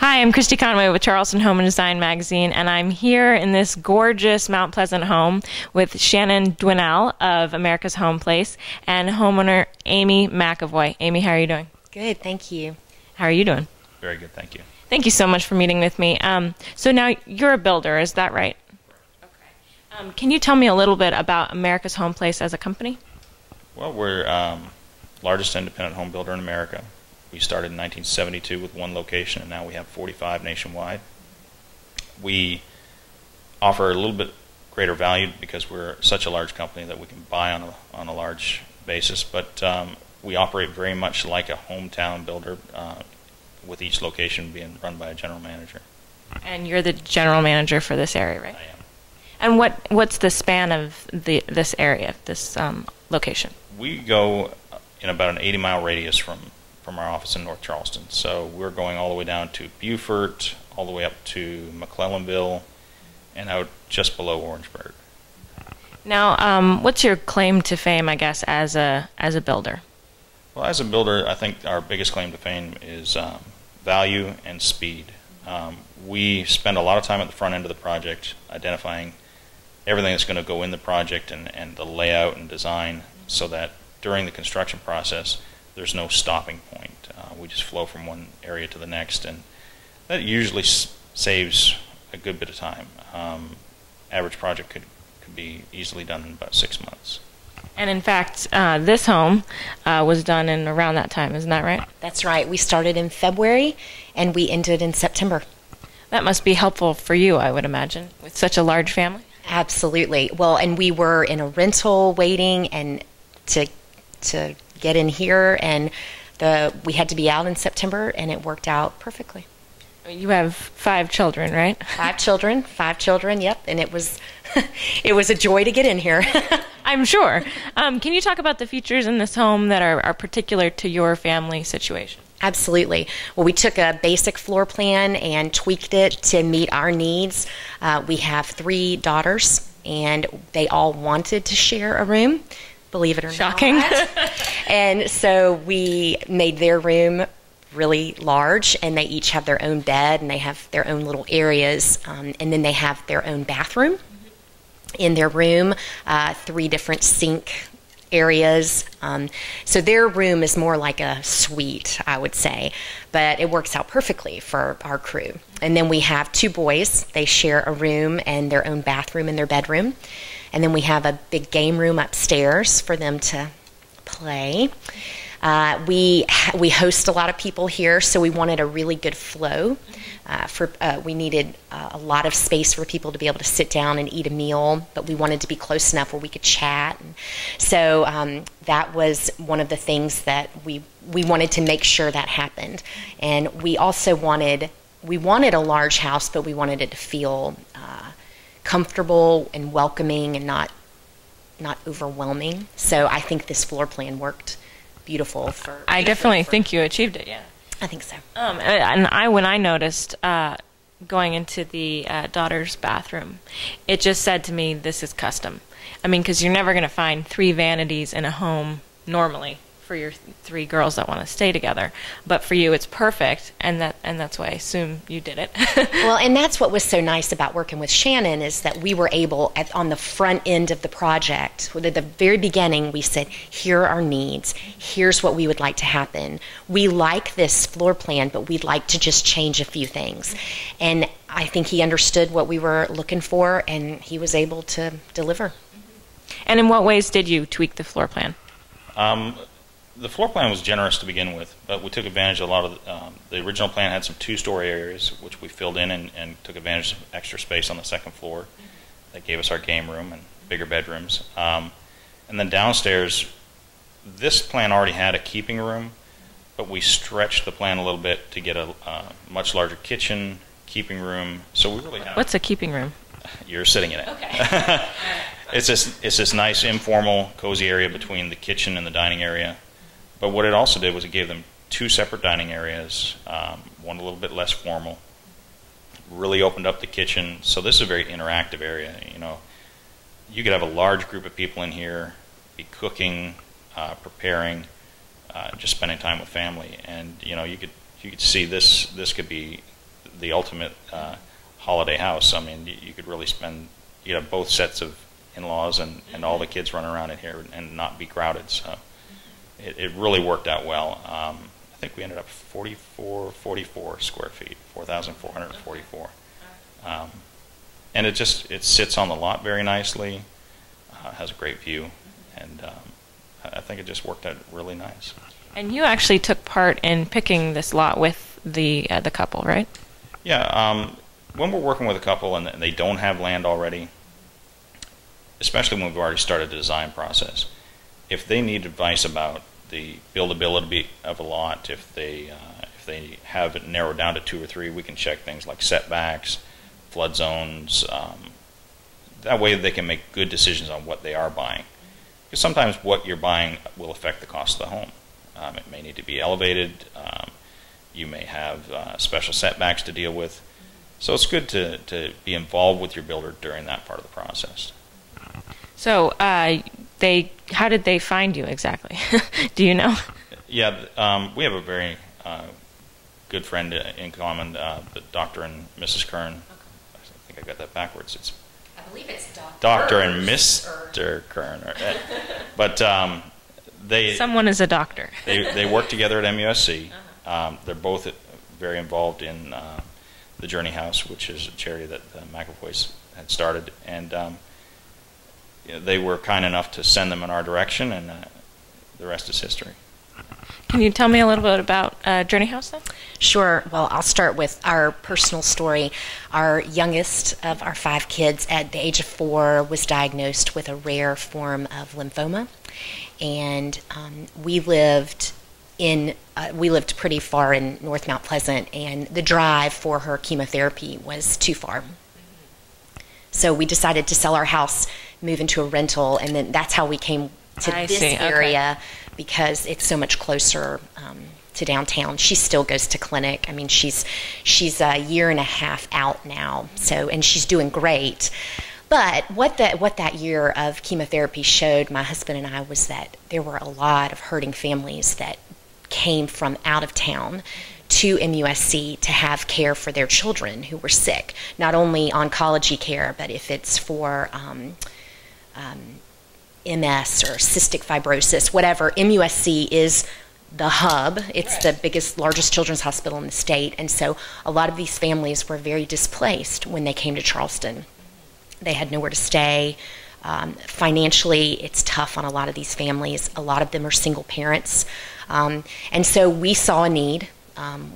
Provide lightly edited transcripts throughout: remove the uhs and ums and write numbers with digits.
Hi, I'm Christy Conway with Charleston Home and Design Magazine, and I'm here in this gorgeous Mount Pleasant home with Shannon Dwinnell of America's Home Place and homeowner Amy McAvoy. Amy, how are you doing? Good, thank you. How are you doing? Very good, thank you. Thank you so much for meeting with me. So now you're a builder, is that right? Okay. Can you tell me a little bit about America's Home Place as a company? Well, we're largest independent home builder in America. We started in 1972 with one location, and now we have 45 nationwide. We offer a little bit greater value because we're such a large company that we can buy on a large basis, but we operate very much like a hometown builder, with each location being run by a general manager. And you're the general manager for this area, right? I am. And what's the span of this area, this location? We go in about an 80-mile radius from our office in North Charleston. So we're going all the way down to Beaufort, all the way up to McClellanville, and out just below Orangeburg. Now, what's your claim to fame, I guess, as a builder? Well, as a builder, I think our biggest claim to fame is value and speed. We spend a lot of time at the front end of the project identifying everything that's going to go in the project and the layout and design, so that during the construction process there's no stopping point. We just flow from one area to the next, and that usually saves a good bit of time. Average project could be easily done in about 6 months. And in fact, this home was done in around that time, isn't that right? That's right. We started in February and we ended in September. That must be helpful for you, I would imagine, with such a large family. Absolutely. Well, and we were in a rental waiting and to get in here, and we had to be out in September, and it worked out perfectly. You have 5 children, right? 5 children, yep, and it was it was a joy to get in here. I'm sure. Can you talk about the features in this home that are particular to your family situation? Absolutely. Well, we took a basic floor plan and tweaked it to meet our needs. We have 3 daughters, and they all wanted to share a room, believe it or not. Shocking. And so we made their room really large, and they each have their own bed, and they have their own little areas, and then they have their own bathroom in their room, 3 different sink areas. So their room is more like a suite, I would say, but it works out perfectly for our crew. And then we have 2 boys. They share a room and their own bathroom in their bedroom. And then we have a big game room upstairs for them to play. We host a lot of people here, so we wanted a really good flow. We needed a lot of space for people to be able to sit down and eat a meal, but we wanted to be close enough where we could chat. And so that was one of the things that we wanted to make sure that happened. And we also wanted a large house, but we wanted it to feel comfortable and welcoming and not overwhelming. So I think this floor plan worked beautiful for. I definitely think you achieved it. Yeah, I think so. And when I noticed going into the daughter's bathroom, it just said to me, "This is custom." I mean, because you're never going to find 3 vanities in a home normally for your 3 girls that want to stay together. But for you, it's perfect, and that's why I assume you did it. Well, and that's what was so nice about working with Shannon, is that we were able, on the front end of the project, at the very beginning, we said, here are our needs. Here's what we would like to happen. We like this floor plan, but we'd like to just change a few things. And I think he understood what we were looking for, and he was able to deliver. And in what ways did you tweak the floor plan? The floor plan was generous to begin with, but we took advantage of a lot of the original plan had some 2-story areas, which we filled in and took advantage of extra space on the 2nd floor. That gave us our game room and bigger bedrooms. And then downstairs, this plan already had a keeping room, but we stretched the plan a little bit to get a much larger kitchen, keeping room. So we really have. What's a keeping room? You're sitting in it. Okay. It's this nice, informal, cozy area between the kitchen and the dining area. But what it also did was it gave them 2 separate dining areas, one a little bit less formal. Really opened up the kitchen. So this is a very interactive area. You know, you could have a large group of people in here, be cooking, preparing, just spending time with family, and you know, you could see this could be the ultimate holiday house. I mean, you could really spend, you have both sets of in-laws and all the kids running around in here and not be crowded. So it really worked out well. I think we ended up 44 square feet, 4,444. And it sits on the lot very nicely, has a great view, and I think it just worked out really nice. And you actually took part in picking this lot with the couple, right? Yeah. When we're working with a couple and they don't have land already, especially when we've already started the design process, if they need advice about the buildability of a lot, if they have it narrowed down to 2 or 3, we can check things like setbacks, flood zones. That way they can make good decisions on what they are buying. Because sometimes what you're buying will affect the cost of the home. It may need to be elevated. You may have special setbacks to deal with. So it's good to be involved with your builder during that part of the process. So how did they find you exactly? Do you know? Yeah, we have a very good friend in common, the Dr. and Mrs. Kern. Okay. I think I got that backwards. I believe it's Dr. and Mr. Kern. But someone is a doctor. they work together at MUSC. They're both very involved in the Journey House, which is a charity that the McAvoys had started, and they were kind enough to send them in our direction, and the rest is history. Can you tell me a little bit about Journey House then? Sure. Well, I'll start with our personal story. Our youngest of our 5 kids at the age of 4 was diagnosed with a rare form of lymphoma, and we lived pretty far in North Mount Pleasant, and the drive for her chemotherapy was too far. So we decided to sell our house, move into a rental, and then that's how we came to this area, because it's so much closer to downtown. She still goes to clinic. I mean, she's a year and a half out now, and she's doing great. But what that year of chemotherapy showed my husband and I was that there were a lot of hurting families that came from out of town to MUSC to have care for their children who were sick. Not only oncology care, but if it's for MS or cystic fibrosis, whatever, MUSC is the hub. It's the largest children's hospital in the state, and so a lot of these families were very displaced when they came to Charleston. They had nowhere to stay. Financially, it's tough on a lot of these families. A lot of them are single parents, and so we saw a need.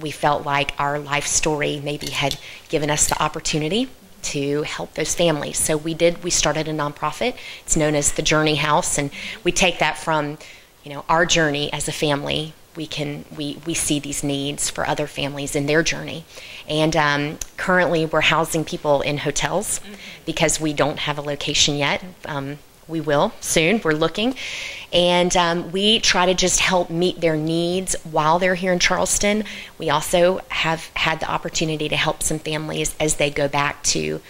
We felt like our life story maybe had given us the opportunity to help those families. So we started a nonprofit. It's known as the Journey House, and we take that from, our journey as a family. We see these needs for other families in their journey. And currently we're housing people in hotels because we don't have a location yet. We will soon. We're looking. And we try to just help meet their needs while they're here in Charleston. We also have had the opportunity to help some families as they go back to,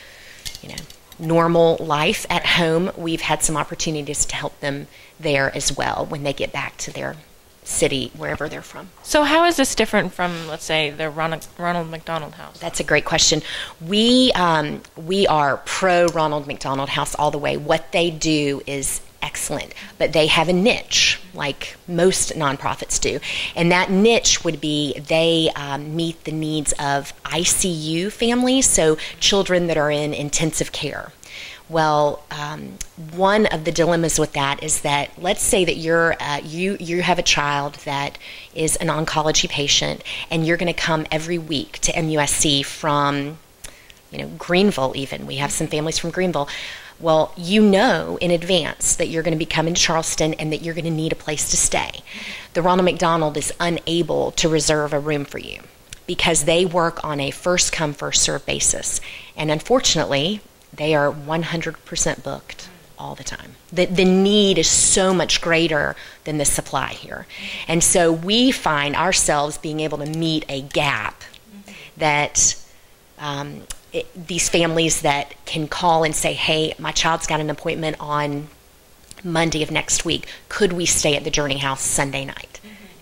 normal life at home. We've had some opportunities to help them there as well when they get back to their city, wherever they're from. So how is this different from, let's say, the Ronald McDonald House? That's a great question. We are pro Ronald McDonald House all the way. What they do is excellent, but they have a niche like most nonprofits do, and that niche would be they meet the needs of ICU families, so children that are in intensive care. Well, one of the dilemmas with that is that let's say that you have a child that is an oncology patient, and you're going to come every week to MUSC from, Greenville even. We have some families from Greenville. Well, in advance that you're going to be coming to Charleston and that you're going to need a place to stay. The Ronald McDonald is unable to reserve a room for you because they work on a first-come, first-served basis. And unfortunately, they are 100% booked all the time. The need is so much greater than the supply here. And so we find ourselves being able to meet a gap that these families that can call and say, hey, my child's got an appointment on Monday of next week. Could we stay at the Journey House Sunday night?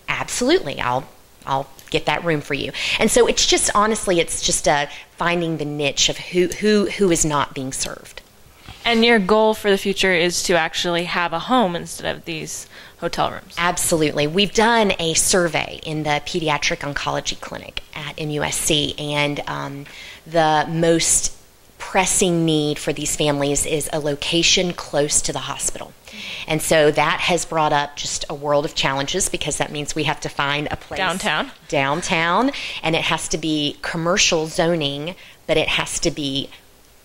Absolutely. I'll get that room for you. And so it's just, honestly, it's just finding the niche of who is not being served. And your goal for the future is to actually have a home instead of these hotel rooms. Absolutely. We've done a survey in the Pediatric Oncology Clinic at MUSC, and the most pressing need for these families is a location close to the hospital. And so that has brought up just a world of challenges, because that means we have to find a place downtown, and it has to be commercial zoning, but it has to be,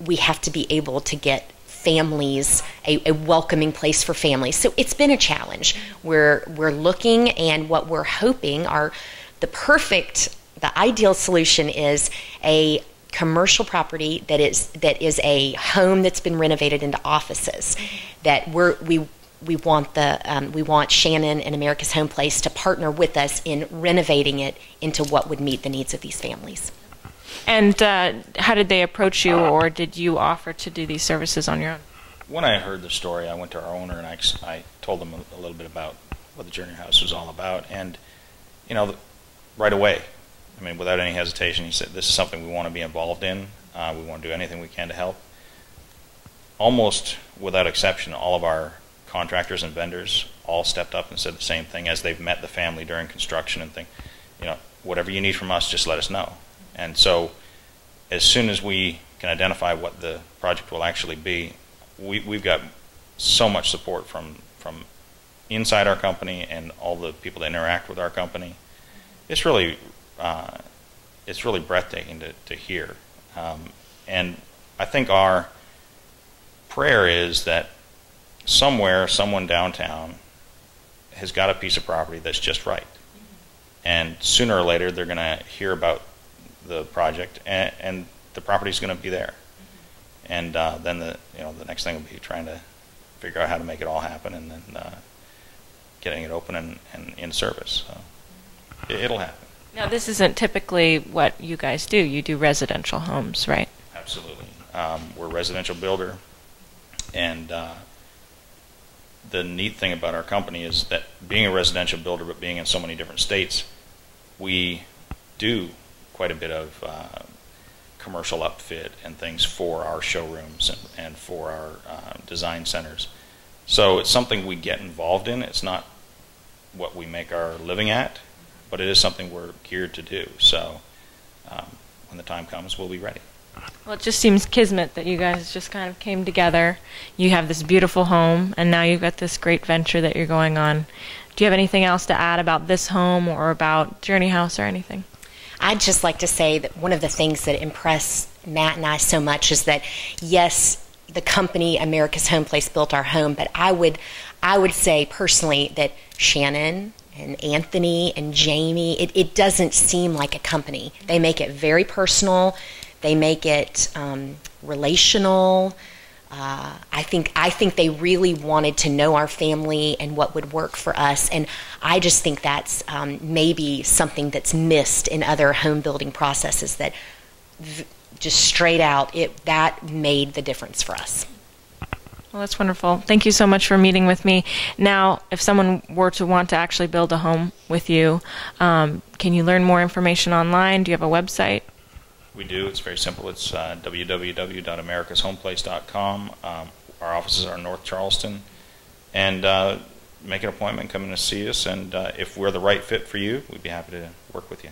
we have to be able to get families a welcoming place for families. So it's been a challenge. We're looking, and what we're hoping are the ideal solution is a commercial property that is a home that's been renovated into offices. That we want Shannon and America's Home Place to partner with us in renovating it into what would meet the needs of these families. And how did they approach you, or did you offer to do these services on your own? When I heard the story, I went to our owner and I told them a little bit about what the Journey House was all about. And, you know, right away, I mean, without any hesitation, he said, this is something we want to be involved in. We want to do anything we can to help. Almost without exception, all of our contractors and vendors all stepped up and said the same thing as they've met the family during construction and think, you know, whatever you need from us, just let us know. And so as soon as we can identify what the project will actually be, we've got so much support from inside our company and all the people that interact with our company. It's really breathtaking to hear. And I think our prayer is that somewhere, someone downtown has got a piece of property that's just right. And sooner or later, they're going to hear about the project, and the property's going to be there. And then the next thing will be trying to figure out how to make it all happen, and then getting it open and in service. So it'll happen. Now, this isn't typically what you guys do. You do residential homes, right? Absolutely. We're a residential builder, and the neat thing about our company is that being a residential builder, but being in so many different states, we do quite a bit of commercial upfit and things for our showrooms and for our design centers. So it's something we get involved in. It's not what we make our living at, but it is something we're geared to do. So when the time comes, we'll be ready. Well, it just seems kismet that you guys just kind of came together. You have this beautiful home, and now you've got this great venture that you're going on. Do you have anything else to add about this home or about Journey House or anything? I'd just like to say that one of the things that impressed Matt and I so much is that, yes, the company America's Home Place built our home, but I would say personally that Shannon and Anthony and Jamie, it doesn't seem like a company. They make it very personal. They make it relational. I think they really wanted to know our family and what would work for us, and I just think that's maybe something that's missed in other home building processes, that just straight out, that made the difference for us. Well, that's wonderful. Thank you so much for meeting with me. Now, if someone were to want to actually build a home with you, can you learn more information online? Do you have a website? We do. It's very simple. It's www.americashomeplace.com. Our offices are in North Charleston. And make an appointment, come in and see us. And if we're the right fit for you, we'd be happy to work with you.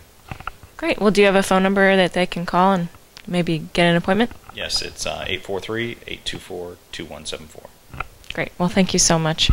Great. Well, do you have a phone number that they can call and maybe get an appointment? Yes, it's 843-824-2174. Great. Well, thank you so much.